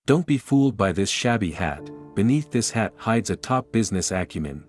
Don't be fooled by this shabby hat, beneath this hat hides a top business acumen.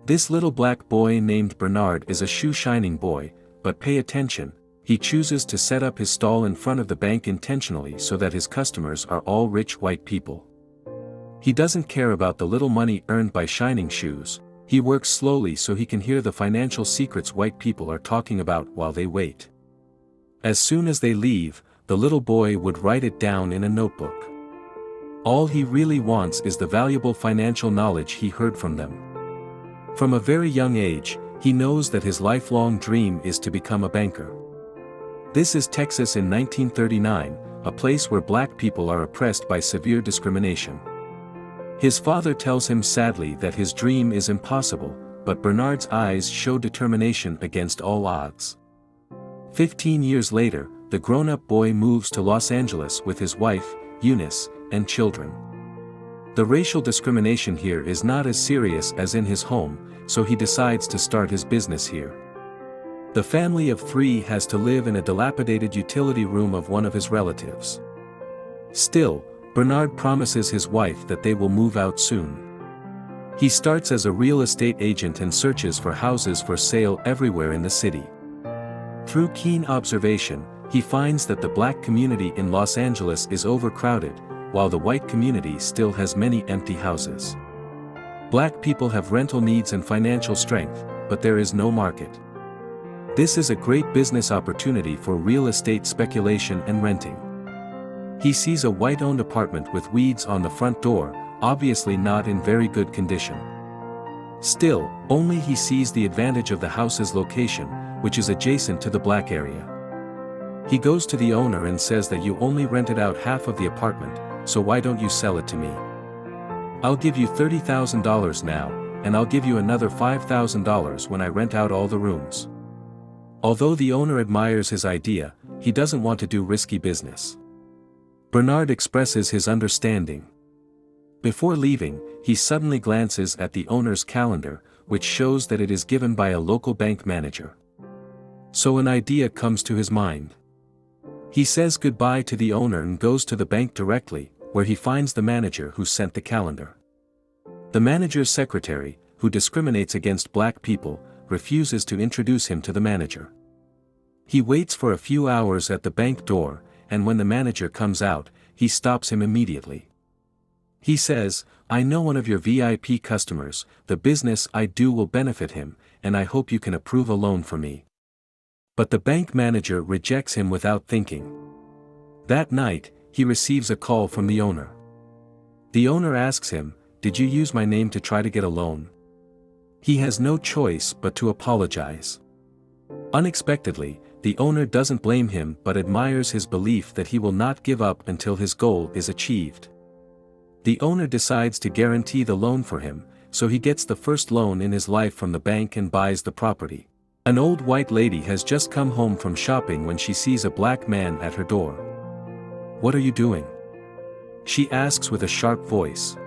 This little black boy named Bernard is a shoe-shining boy, but pay attention, he chooses to set up his stall in front of the bank intentionally so that his customers are all rich white people. He doesn't care about the little money earned by shining shoes, he works slowly so he can hear the financial secrets white people are talking about while they wait. As soon as they leave, the little boy would write it down in a notebook. All he really wants is the valuable financial knowledge he heard from them. From a very young age, he knows that his lifelong dream is to become a banker. This is Texas in 1939, a place where black people are oppressed by severe discrimination. His father tells him sadly that his dream is impossible, but Bernard's eyes show determination against all odds. 15 years later, the grown-up boy moves to Los Angeles with his wife, Eunice, and children. The racial discrimination here is not as serious as in his home, so he decides to start his business here. The family of 3 has to live in a dilapidated utility room of one of his relatives. Still, Bernard promises his wife that they will move out soon. He starts as a real estate agent and searches for houses for sale everywhere in the city. Through keen observation, he finds that the black community in Los Angeles is overcrowded, while the white community still has many empty houses. Black people have rental needs and financial strength, but there is no market. This is a great business opportunity for real estate speculation and renting. He sees a white-owned apartment with weeds on the front door, obviously not in very good condition. Still, only he sees the advantage of the house's location, which is adjacent to the black area. He goes to the owner and says that you only rented out half of the apartment, so why don't you sell it to me? I'll give you $30,000 now, and I'll give you another $5,000 when I rent out all the rooms. Although the owner admires his idea, he doesn't want to do risky business. Bernard expresses his understanding. Before leaving, he suddenly glances at the owner's calendar, which shows that it is given by a local bank manager. So an idea comes to his mind. He says goodbye to the owner and goes to the bank directly, where he finds the manager who sent the calendar. The manager's secretary, who discriminates against black people, refuses to introduce him to the manager. He waits for a few hours at the bank door, and when the manager comes out, he stops him immediately. He says, "I know one of your VIP customers, the business I do will benefit him, and I hope you can approve a loan for me." But the bank manager rejects him without thinking. That night, he receives a call from the owner. The owner asks him, "Did you use my name to try to get a loan?" He has no choice but to apologize. Unexpectedly, the owner doesn't blame him but admires his belief that he will not give up until his goal is achieved. The owner decides to guarantee the loan for him, so he gets the first loan in his life from the bank and buys the property. An old white lady has just come home from shopping when she sees a black man at her door. "What are you doing?" she asks with a sharp voice.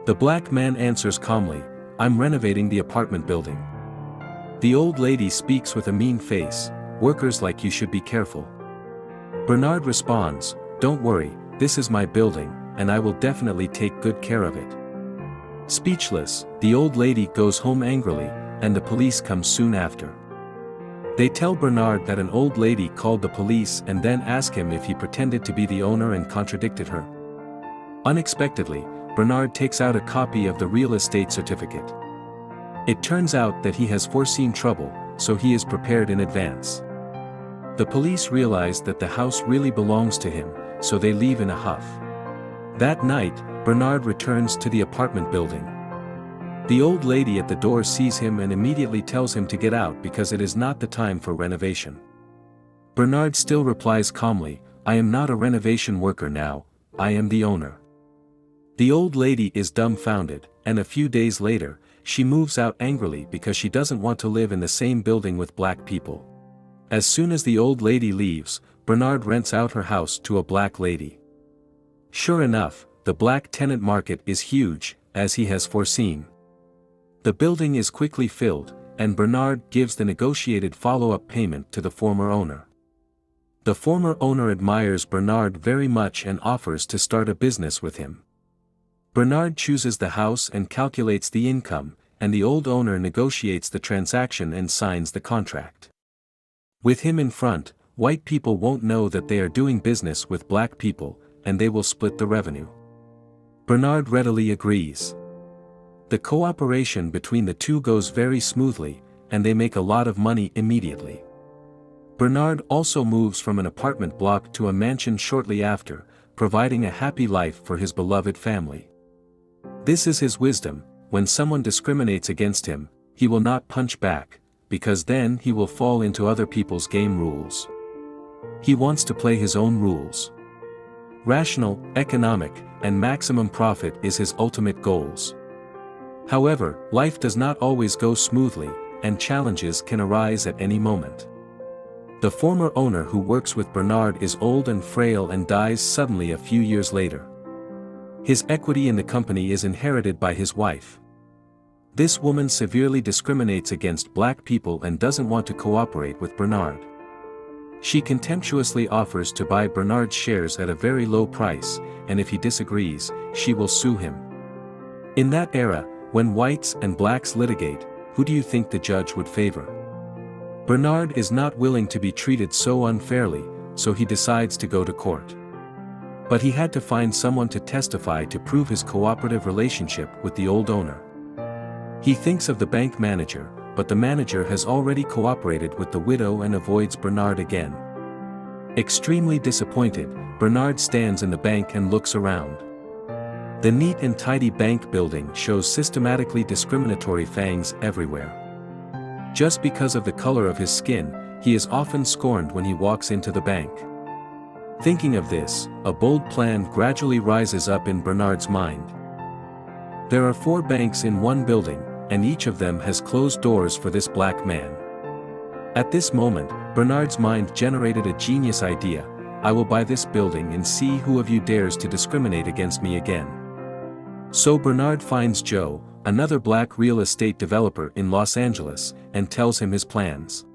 The black man answers calmly, "I'm renovating the apartment building." The old lady speaks with a mean face, "Workers like you should be careful." Bernard responds, "Don't worry, this is my building, and I will definitely take good care of it." Speechless, the old lady goes home angrily, and the police come soon after. They tell Bernard that an old lady called the police and then ask him if he pretended to be the owner and contradicted her. Unexpectedly, Bernard takes out a copy of the real estate certificate. It turns out that he has foreseen trouble, so he is prepared in advance. The police realize that the house really belongs to him, so they leave in a huff. That night, Bernard returns to the apartment building. The old lady at the door sees him and immediately tells him to get out because it is not the time for renovation. Bernard still replies calmly, "I am not a renovation worker now, I am the owner." The old lady is dumbfounded, and a few days later, she moves out angrily because she doesn't want to live in the same building with black people. As soon as the old lady leaves, Bernard rents out her house to a black lady. Sure enough, the black tenant market is huge, as he has foreseen. The building is quickly filled, and Bernard gives the negotiated follow-up payment to the former owner. The former owner admires Bernard very much and offers to start a business with him. Bernard chooses the house and calculates the income, and the old owner negotiates the transaction and signs the contract. With him in front, white people won't know that they are doing business with black people, and they will split the revenue. Bernard readily agrees. The cooperation between the two goes very smoothly, and they make a lot of money immediately. Bernard also moves from an apartment block to a mansion shortly after, providing a happy life for his beloved family. This is his wisdom: when someone discriminates against him, he will not punch back, because then he will fall into other people's game rules. He wants to play his own rules. Rational, economic, and maximum profit is his ultimate goals. However, life does not always go smoothly, and challenges can arise at any moment. The former owner who works with Bernard is old and frail and dies suddenly a few years later. His equity in the company is inherited by his wife. This woman severely discriminates against black people and doesn't want to cooperate with Bernard. She contemptuously offers to buy Bernard's shares at a very low price, and if he disagrees, she will sue him. In that era, when whites and blacks litigate, who do you think the judge would favor? Bernard is not willing to be treated so unfairly, so he decides to go to court. But he had to find someone to testify to prove his cooperative relationship with the old owner. He thinks of the bank manager, but the manager has already cooperated with the widow and avoids Bernard again. Extremely disappointed, Bernard stands in the bank and looks around. The neat and tidy bank building shows systematically discriminatory fangs everywhere. Just because of the color of his skin, he is often scorned when he walks into the bank. Thinking of this, a bold plan gradually rises up in Bernard's mind. There are 4 banks in one building, and each of them has closed doors for this black man. At this moment, Bernard's mind generated a genius idea: I will buy this building and see who of you dares to discriminate against me again. So Bernard finds Joe, another black real estate developer in Los Angeles, and tells him his plans.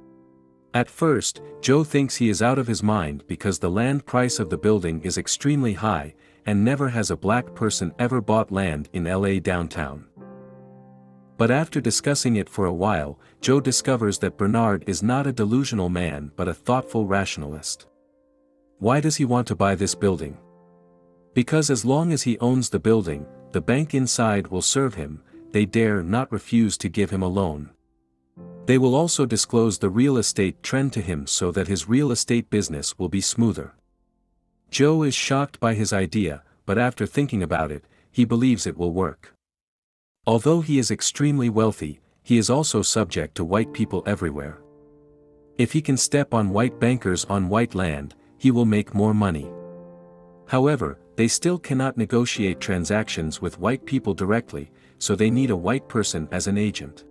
At first, Joe thinks he is out of his mind because the land price of the building is extremely high, and never has a black person ever bought land in LA downtown. But after discussing it for a while, Joe discovers that Bernard is not a delusional man but a thoughtful rationalist. Why does he want to buy this building? Because as long as he owns the building, the bank inside will serve him. They dare not refuse to give him a loan. They will also disclose the real estate trend to him so that his real estate business will be smoother. Joe is shocked by his idea, but after thinking about it, he believes it will work. Although he is extremely wealthy, he is also subject to white people everywhere. If he can step on white bankers on white land, he will make more money. However, they still cannot negotiate transactions with white people directly, so they need a white person as an agent.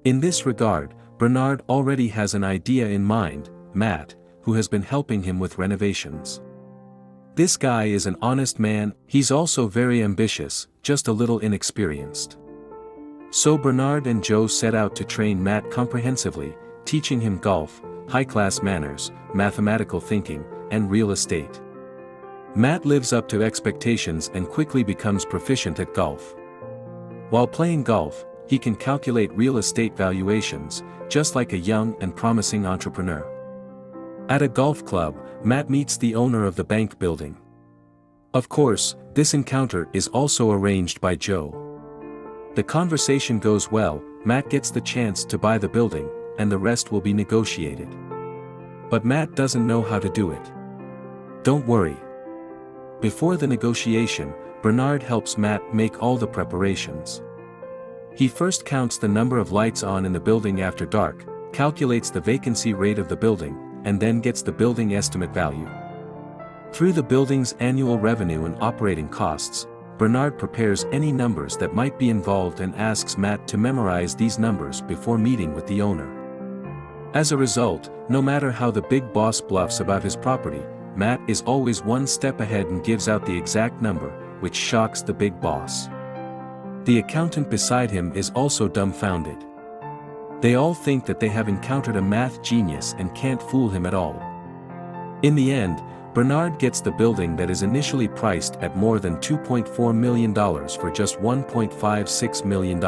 In this regard, Bernard already has an idea in mind: Matt, who has been helping him with renovations. This guy is an honest man, he's also very ambitious, just a little inexperienced. So Bernard and Joe set out to train Matt comprehensively, teaching him golf, high-class manners, mathematical thinking, and real estate. Matt lives up to expectations and quickly becomes proficient at golf. While playing golf, he can calculate real estate valuations, just like a young and promising entrepreneur. At a golf club, Matt meets the owner of the bank building. Of course, this encounter is also arranged by Joe. The conversation goes well, Matt gets the chance to buy the building, and the rest will be negotiated. But Matt doesn't know how to do it. Don't worry. Before the negotiation, Bernard helps Matt make all the preparations. He first counts the number of lights on in the building after dark, calculates the vacancy rate of the building, and then gets the building estimate value. Through the building's annual revenue and operating costs, Bernard prepares any numbers that might be involved and asks Matt to memorize these numbers before meeting with the owner. As a result, no matter how the big boss bluffs about his property, Matt is always one step ahead and gives out the exact number, which shocks the big boss. The accountant beside him is also dumbfounded. They all think that they have encountered a math genius and can't fool him at all. In the end, Bernard gets the building that is initially priced at more than $2.4 million for just $1.56 million.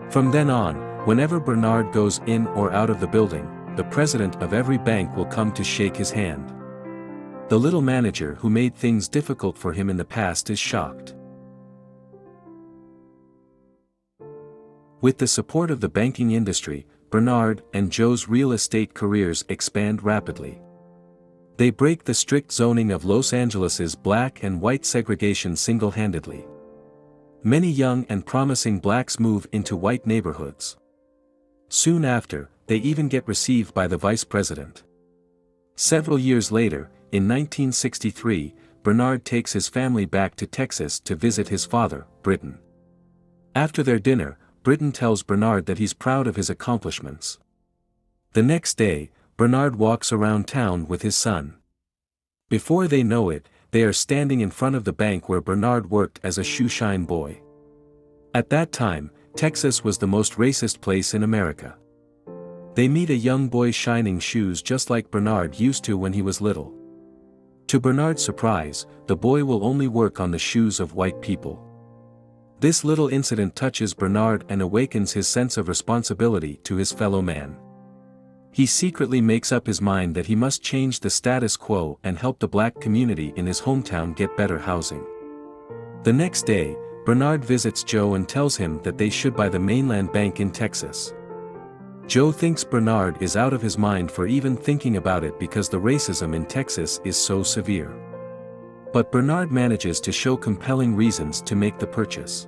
From then on, whenever Bernard goes in or out of the building, the president of every bank will come to shake his hand. The little manager who made things difficult for him in the past is shocked. With the support of the banking industry, Bernard and Joe's real estate careers expand rapidly. They break the strict zoning of Los Angeles's black and white segregation single-handedly. Many young and promising blacks move into white neighborhoods. Soon after, they even get received by the vice president. Several years later, in 1963, Bernard takes his family back to Texas to visit his father, Britton. After their dinner, Britton tells Bernard that he's proud of his accomplishments. The next day, Bernard walks around town with his son. Before they know it, they are standing in front of the bank where Bernard worked as a shoeshine boy. At that time, Texas was the most racist place in America. They meet a young boy shining shoes just like Bernard used to when he was little. To Bernard's surprise, the boy will only work on the shoes of white people. This little incident touches Bernard and awakens his sense of responsibility to his fellow man. He secretly makes up his mind that he must change the status quo and help the black community in his hometown get better housing. The next day, Bernard visits Joe and tells him that they should buy the mainland bank in Texas. Joe thinks Bernard is out of his mind for even thinking about it because the racism in Texas is so severe. But Bernard manages to show compelling reasons to make the purchase.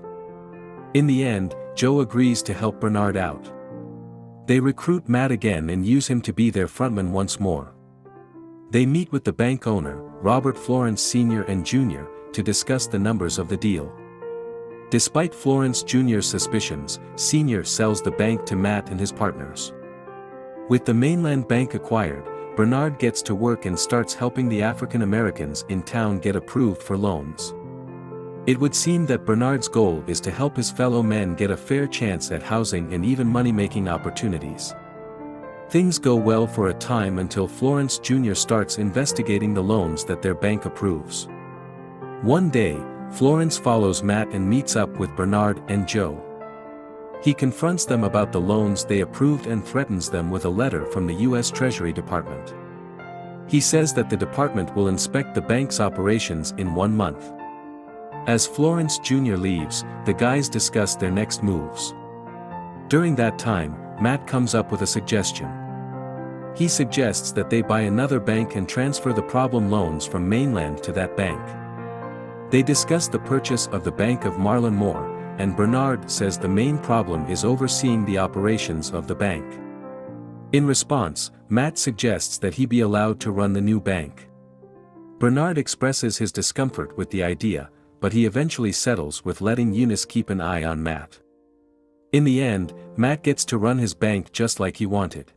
In the end, Joe agrees to help Bernard out. They recruit Matt again and use him to be their frontman once more. They meet with the bank owner, Robert Florence Sr. and Jr., to discuss the numbers of the deal. Despite Florence Jr.'s suspicions, Sr. sells the bank to Matt and his partners. With the mainland bank acquired, Bernard gets to work and starts helping the African Americans in town get approved for loans. It would seem that Bernard's goal is to help his fellow men get a fair chance at housing and even money-making opportunities. Things go well for a time until Florence Jr. starts investigating the loans that their bank approves. One day, Florence follows Matt and meets up with Bernard and Joe. He confronts them about the loans they approved and threatens them with a letter from the U.S. Treasury Department. He says that the department will inspect the bank's operations in 1 month. As Florence Jr. leaves, the guys discuss their next moves. During that time, Matt comes up with a suggestion. He suggests that they buy another bank and transfer the problem loans from mainland to that bank. They discuss the purchase of the Bank of Marlon Moore, and Bernard says the main problem is overseeing the operations of the bank. In response, Matt suggests that he be allowed to run the new bank. Bernard expresses his discomfort with the idea, but he eventually settles with letting Eunice keep an eye on Matt. In the end, Matt gets to run his bank just like he wanted.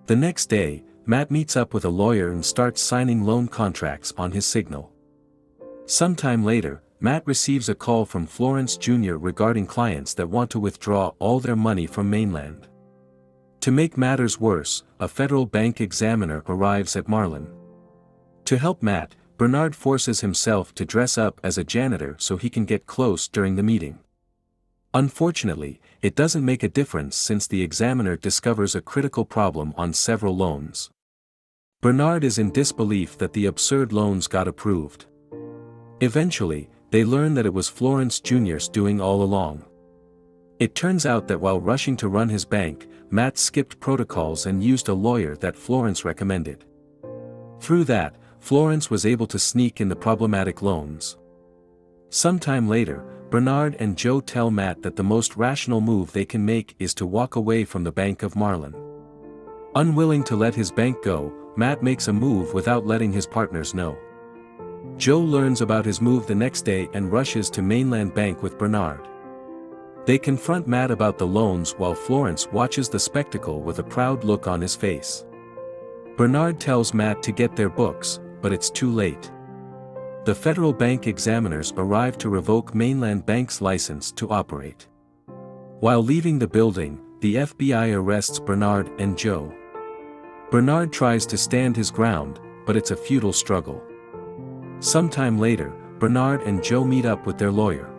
The next day, Matt meets up with a lawyer and starts signing loan contracts on his signal. Sometime later, Matt receives a call from Florence Jr. regarding clients that want to withdraw all their money from mainland. To make matters worse, a federal bank examiner arrives at Marlon. To help Matt, Bernard forces himself to dress up as a janitor so he can get close during the meeting. Unfortunately, it doesn't make a difference since the examiner discovers a critical problem on several loans. Bernard is in disbelief that the absurd loans got approved. Eventually, they learn that it was Florence Jr.'s doing all along. It turns out that while rushing to run his bank, Matt skipped protocols and used a lawyer that Florence recommended. Through that, Florence was able to sneak in the problematic loans. Sometime later, Bernard and Joe tell Matt that the most rational move they can make is to walk away from the Bank of Marlon. Unwilling to let his bank go, Matt makes a move without letting his partners know. Joe learns about his move the next day and rushes to mainland bank with Bernard. They confront Matt about the loans while Florence watches the spectacle with a proud look on his face. Bernard tells Matt to get their books, but it's too late. The federal bank examiners arrive to revoke mainland bank's license to operate. While leaving the building, the FBI arrests Bernard and Joe. Bernard tries to stand his ground, but it's a futile struggle. Sometime later, Bernard and Joe meet up with their lawyer.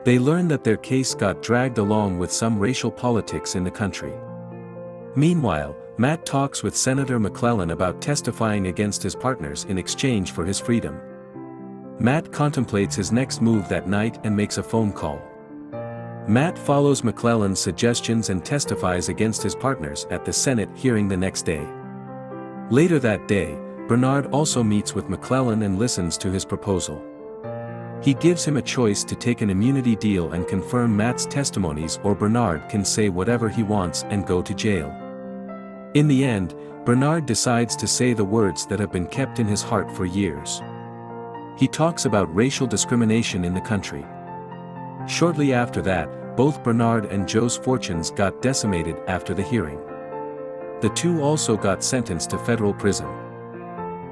They learn that their case got dragged along with some racial politics in the country. Meanwhile, Matt talks with Senator McClellan about testifying against his partners in exchange for his freedom. Matt contemplates his next move that night and makes a phone call. Matt follows McClellan's suggestions and testifies against his partners at the Senate hearing the next day. Later that day, Bernard also meets with McClellan and listens to his proposal. He gives him a choice to take an immunity deal and confirm Matt's testimonies, or Bernard can say whatever he wants and go to jail. In the end, Bernard decides to say the words that have been kept in his heart for years. He talks about racial discrimination in the country. Shortly after that, both Bernard and Joe's fortunes got decimated after the hearing. The two also got sentenced to federal prison.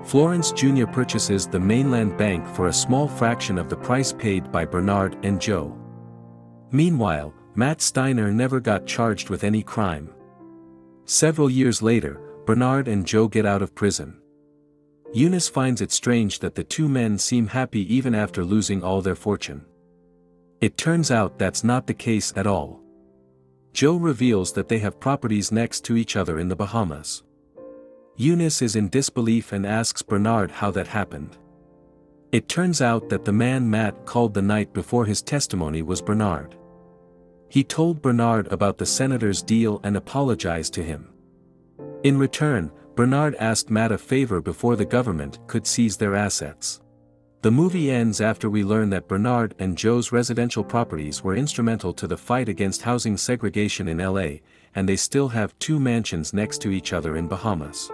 Florence Jr. purchases the mainland bank for a small fraction of the price paid by Bernard and Joe. Meanwhile, Matt Steiner never got charged with any crime. Several years later, Bernard and Joe get out of prison. Eunice finds it strange that the two men seem happy even after losing all their fortune. It turns out that's not the case at all. Joe reveals that they have properties next to each other in the Bahamas. Eunice is in disbelief and asks Bernard how that happened. It turns out that the man Matt called the night before his testimony was Bernard. He told Bernard about the senator's deal and apologized to him. In return, Bernard asked Matt a favor before the government could seize their assets. The movie ends after we learn that Bernard and Joe's residential properties were instrumental to the fight against housing segregation in LA, and they still have two mansions next to each other in Bahamas.